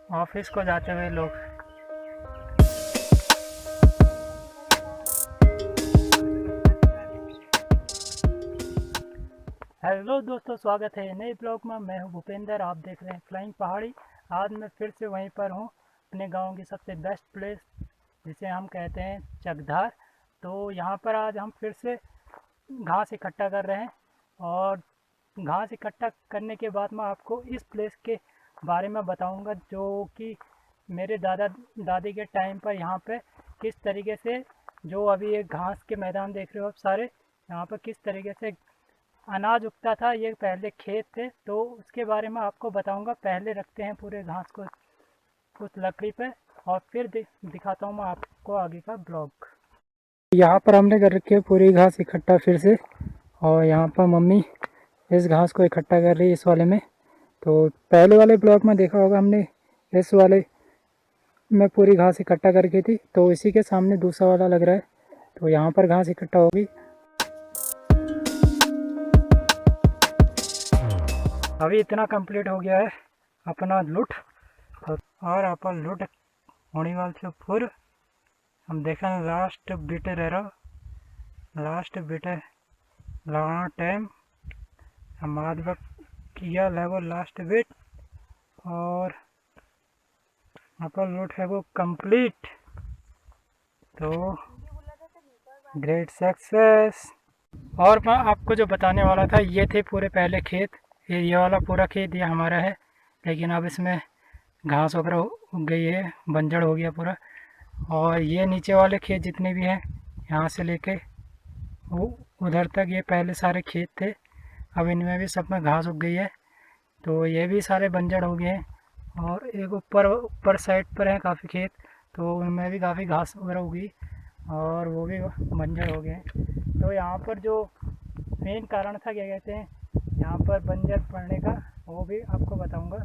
Office को जाते हुए लोग। हेलो दोस्तों, स्वागत है नए ब्लॉग में। मैं हूं भूपेंद्र, आप देख रहे हैं फ्लाइंग पहाड़ी। आज मैं फिर से वहीं पर हूं, अपने गांव की सबसे बेस्ट प्लेस जिसे हम कहते हैं चकधार। तो यहां पर आज हम फिर से घास इकट्ठा कर रहे हैं, और घास इकट्ठा करने के बाद मैं आपको इस प्लेस के बारे में बताऊंगा, जो कि मेरे दादा दादी के टाइम पर यहाँ पे किस तरीके से, जो अभी एक घास के मैदान देख रहे हो आप सारे, यहाँ पर किस तरीके से अनाज उगता था। ये पहले खेत थे, तो उसके बारे में आपको बताऊंगा। पहले रखते हैं पूरे घास को उस लकड़ी पे, और फिर दिखाता हूँ मैं आपको आगे का ब्लॉग। यहाँ पर हमने कर रखी है पूरी घास इकट्ठा फिर से, और यहाँ पर मम्मी इस घास को इकट्ठा कर रही है इस वाले में। तो पहले वाले ब्लॉग में देखा होगा हमने, इस वाले में पूरी घास इकट्ठा करके थी, तो इसी के सामने दूसरा वाला लग रहा है। तो यहाँ पर घास इकट्ठा होगी। अभी इतना कंप्लीट हो गया है अपना लुट, और अपन लुट होने वाले से फिर हम देखें लास्ट बिट रह रहा, लास्ट बिट है लाना टाइम हम आज वक्त किया लेवल लास्ट बिट, और अपन लूट है वो कंप्लीट। तो ग्रेट सक्सेस। और मैं आपको जो बताने वाला था, ये थे पूरे पहले खेत। ये वाला पूरा खेत ये हमारा है, लेकिन अब इसमें घास वगैरह उग गई है, बंजर हो गया पूरा। और ये नीचे वाले खेत जितने भी हैं, यहाँ से लेके वो उधर तक, ये पहले सारे खेत थे। अब इनमें भी सब में घास उग गई है, तो ये भी सारे बंजर हो गए हैं। और एक ऊपर साइड पर है काफ़ी खेत, तो उनमें भी काफ़ी घास वगैरह उगी, और वो भी बंजर हो गए हैं। तो यहाँ पर जो मेन कारण था, क्या कहते हैं, यहाँ पर बंजर पड़ने का, वो भी आपको बताऊंगा।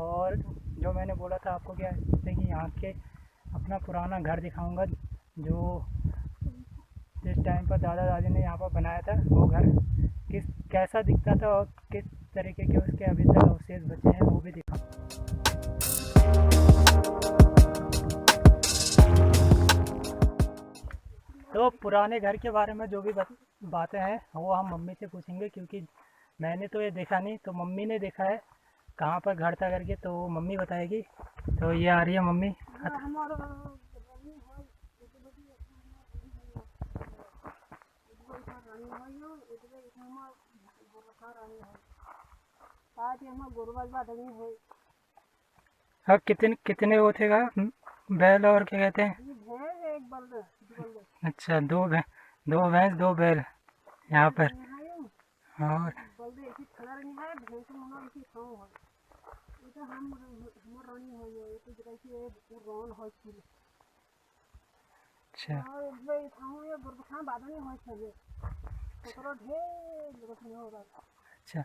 और जो मैंने बोला था आपको, क्या जैसे कि यहाँ के अपना पुराना घर दिखाऊंगा, जो जिस टाइम पर दादा दादी ने यहाँ पर बनाया था, वो घर कैसा दिखता था और किस तरीके के उसके अभी तक अवशेष बचे हैं, वो भी दिखा। तो पुराने घर के बारे में जो भी बातें हैं, वो हम मम्मी से पूछेंगे, क्योंकि मैंने तो ये देखा नहीं, तो मम्मी ने देखा है कहाँ पर घर था करके, तो मम्मी बताएगी। तो ये आ रही है मम्मी। अब कितने कितने वो थे बैल, और क्या कहते हैं, अच्छा दो भैंस दो बैल यहाँ पर। और अच्छा, अच्छा,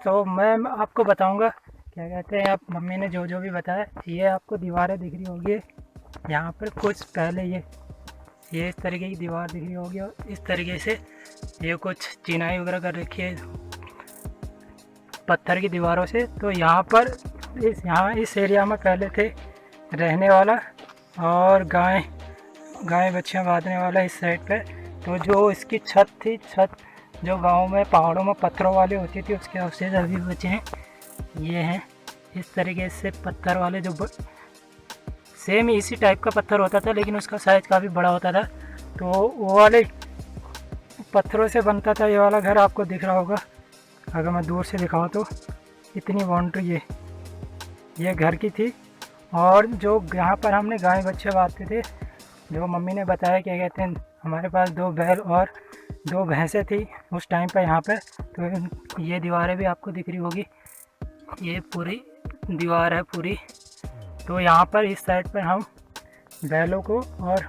तो मैं आपको बताऊंगा, क्या कहते हैं, आप मम्मी ने जो जो भी बताया, ये आपको दीवारें दिख रही होगी यहाँ पर कुछ पहले, ये इस तरीके की दीवार दिख रही होगी, और इस तरीके से ये कुछ चिनाई वगैरह कर रखी है पत्थर की दीवारों से। तो यहाँ पर इस एरिया में पहले थे रहने वाला, और गाय बच्चियाँ बांधने वाला इस साइड पे। तो जो इसकी छत थी, छत जो गांव में पहाड़ों में पत्थरों वाली होती थी, उसके अवशेष अभी बचे हैं। ये हैं इस तरीके से पत्थर वाले, जो सेम इसी टाइप का पत्थर होता था, लेकिन उसका साइज़ काफ़ी बड़ा होता था। तो वो वाले पत्थरों से बनता था ये वाला घर, आपको दिख रहा होगा अगर मैं दूर से दिखाऊँ तो। इतनी बाउंड्री ये घर की थी। और जो यहाँ पर हमने गाय बच्चे बांधते थे, जो मम्मी ने बताया, क्या कहते हैं, हमारे पास 2 बैल और 2 भैंसें थी उस टाइम पर यहाँ पे। तो ये दीवारें भी आपको दिख रही होगी, ये पूरी दीवार है पूरी। तो यहाँ पर इस साइड पर हम बैलों को और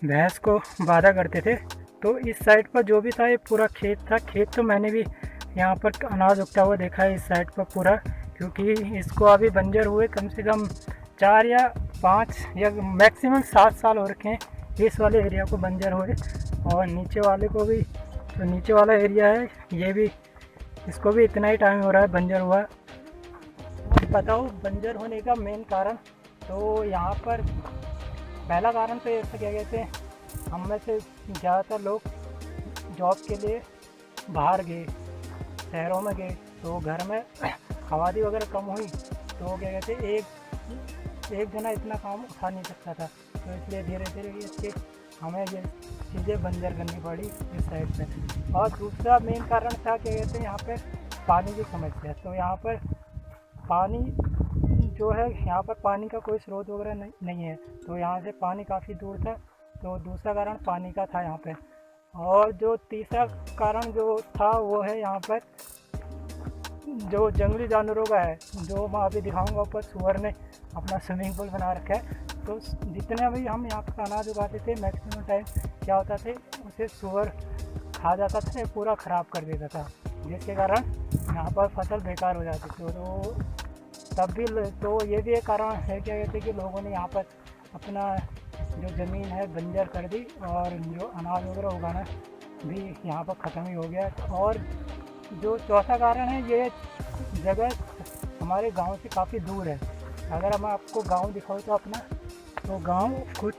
भैंस को बांधा करते थे। तो इस साइड पर जो भी था, ये पूरा खेत था। खेत तो मैंने भी यहाँ पर अनाज उगता हुआ देखा है इस साइड पर पूरा, क्योंकि इसको अभी बंजर हुए कम से कम 4 या 5 या मैक्सिमम 7 साल हो रखे हैं इस वाले एरिया को बंजर हुए। और नीचे वाले को भी, तो नीचे वाला एरिया है ये भी, इसको भी इतना ही टाइम हो रहा है बंजर हुआ। बताऊँ बंजर होने का मेन कारण, तो यहाँ पर पहला कारण तो ऐसा क्या कहते हैं, हम में से ज़्यादातर लोग जॉब के लिए बाहर गए, शहरों में गए, तो घर में आबादी वगैरह कम हुई, तो क्या कहते हैं एक जना इतना काम उठा नहीं सकता था, तो इसलिए धीरे धीरे इसके हमें ये चीज़ें बंजर करनी पड़ी इस साइड पे। और दूसरा मेन कारण था क्या कहते हैं, यहाँ पे पानी की समस्या। तो यहाँ पर पानी जो है, यहाँ पर पानी का कोई स्रोत वगैरह नहीं है, तो यहाँ से पानी काफ़ी दूर था, तो दूसरा कारण पानी का था यहाँ पे। और जो तीसरा कारण जो था वो है यहाँ पर जो जंगली जानवरों का है, जो मैं अभी दिखाऊंगा। ऊपर सुअर ने अपना स्विमिंग पूल बना रखा है, तो जितने भी हम यहाँ पर अनाज उगाते थे मैक्सिमम टाइम क्या होता थे, उसे सुअर खा जाता था, पूरा ख़राब कर देता था, जिसके कारण यहाँ पर फसल बेकार हो जाती थी। तो तब भी तो ये भी एक कारण है क्या कहते हैं कि लोगों ने यहाँ पर अपना जो ज़मीन है बंजर कर दी, और जो अनाज वगैरह उगाना भी यहाँ पर ख़त्म ही हो गया। और जो चौथा कारण है, ये जगह हमारे गांव से काफ़ी दूर है। अगर मैं आपको गांव दिखाऊँ तो अपना, तो गांव कुछ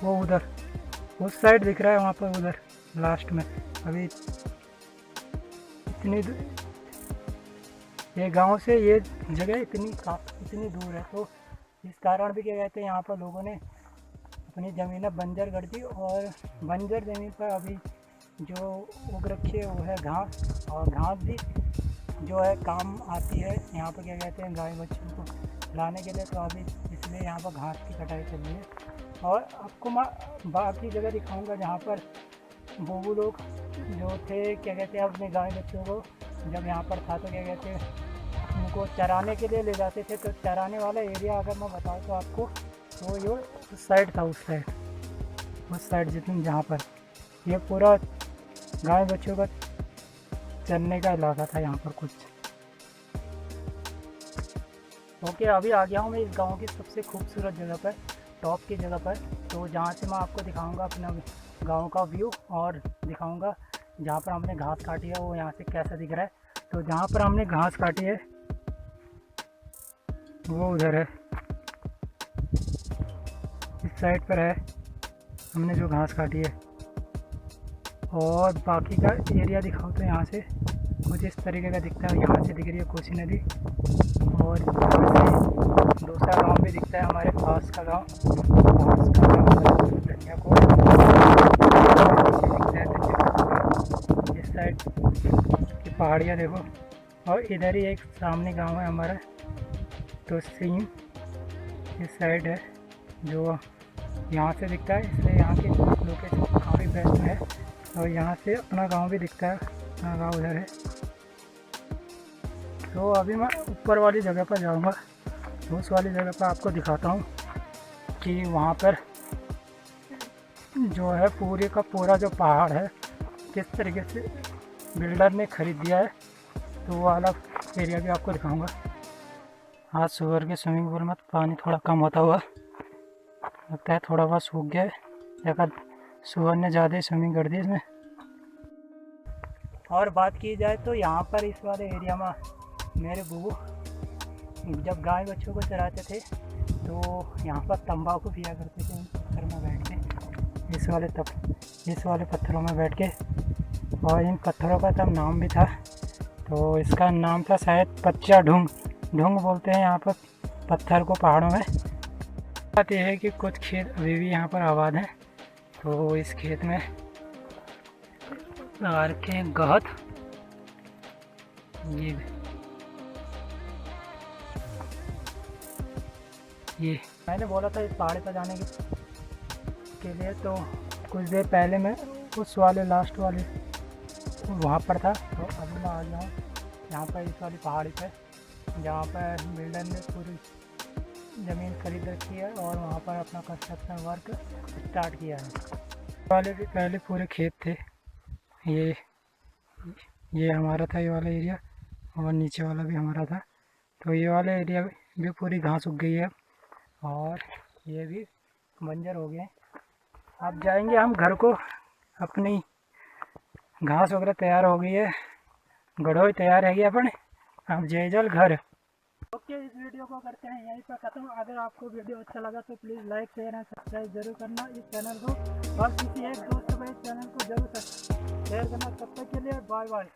वो उधर उस साइड दिख रहा है, वहाँ पर उधर लास्ट में। अभी इतनी ये गांव से ये जगह इतनी दूर है, तो इस कारण भी क्या कहते हैं यहाँ पर लोगों ने अपनी ज़मीनें बंजर कर दी। और बंजर ज़मीन पर अभी जो उग रखी है वो है घास, और घास भी जो है काम आती है यहाँ पर क्या कहते हैं गाय बच्चों को लाने के लिए, तो अभी इसलिए यहाँ पर घास की कटाई चल रही है। और आपको मैं बाकी जगह दिखाऊंगा जहाँ पर वो लोग जो थे क्या कहते हैं अपने गाय बच्चों को जब यहाँ पर था, तो क्या कहते हैं उनको चराने के लिए ले जाते थे। तो चराने वाला एरिया अगर मैं बताऊँ तो आपको, तो ये उस साइड था, उस साइड जितनी जहाँ पर ये पूरा गाय बच्चों का चरने का इलाका था यहाँ पर कुछ। ओके, अभी आ गया हूँ मैं इस गांव की सबसे खूबसूरत जगह पर, टॉप की जगह पर, तो जहाँ से मैं आपको दिखाऊंगा अपना गांव का व्यू, और दिखाऊंगा जहाँ पर हमने घास काटी है वो यहाँ से कैसा दिख रहा है। तो जहाँ पर हमने घास काटी है वो उधर है, इस साइड पर है हमने जो घास काटी है। और बाकी का एरिया दिखाओ तो यहाँ से कुछ इस तरीके का दिखता है। यहाँ से दिख रही है कोसी नदी, और यहाँ से दूसरा गांव भी दिखता है हमारे पास का गांव, धनियाकोट दिखता है। इस साइड की पहाड़ियाँ देखो, और इधर ही एक सामने गांव है हमारा, तो सीम इस साइड है जो यहाँ से दिखता है, इसलिए यहाँ की लोकेशन काफ़ी बेस्ट है। और यहाँ से अपना गांव भी दिखता है, अपना गांव उधर है। तो अभी मैं ऊपर वाली जगह पर जाऊँगा, उस वाली जगह पर आपको दिखाता हूँ कि वहाँ पर जो है पूरे का पूरा जो पहाड़ है किस तरीके से बिल्डर ने ख़रीद दिया है, तो वो वाला एरिया भी आपको दिखाऊँगा। आज सुअर के स्विमिंग पूल में पानी थोड़ा कम होता हुआ लगता है, थोड़ा बहुत सूख गया है, या सुअर ने ज़्यादा ही स्विमिंग कर दी इसमें। और बात की जाए तो यहाँ पर इस वाले एरिया में मेरे बूबू जब गाय बच्चों को चराते थे, तो यहाँ पर तंबाकू पिया करते थे पत्थर में बैठ के, इस वाले पत्थरों में बैठ के। और इन पत्थरों का तब नाम भी था, तो इसका नाम था शायद पच्चा ढूंग बोलते हैं यहाँ पर पत्थर को पहाड़ों में। बात यह है कि कुछ खेत अभी भी यहाँ पर आबाद हैं, तो इस खेत में लगा रखे हैं गहत। ये मैंने बोला था इस पहाड़ी पर जाने के लिए, तो कुछ देर पहले मैं उस वाले लास्ट वाले वहाँ पर था, तो अभी मैं आ गया हूँ यहाँ पर इस वाली पहाड़ी पे, जहाँ पर बिल्डर ने पूरी ज़मीन खरीद रखी है और वहाँ पर अपना कंस्ट्रक्शन वर्क स्टार्ट किया है। वाले भी पहले पूरे खेत थे, ये हमारा था ये वाला एरिया, और नीचे वाला भी हमारा था। तो ये वाला एरिया भी पूरी घास उग गई है, और ये भी बंजर हो गए। अब जाएंगे हम घर को, अपनी घास वगैरह तैयार हो गई है, गड़ोई तैयार है अपन, अब जय जल घर। ओके, इस वीडियो को करते हैं यहीं पर खत्म। अगर आपको वीडियो अच्छा लगा तो please like share and subscribe जरूर करना इस चैनल को, और किसी एक दोस्त को इस चैनल को जरूर शेयर करना। तब तक के लिए बाय बाय।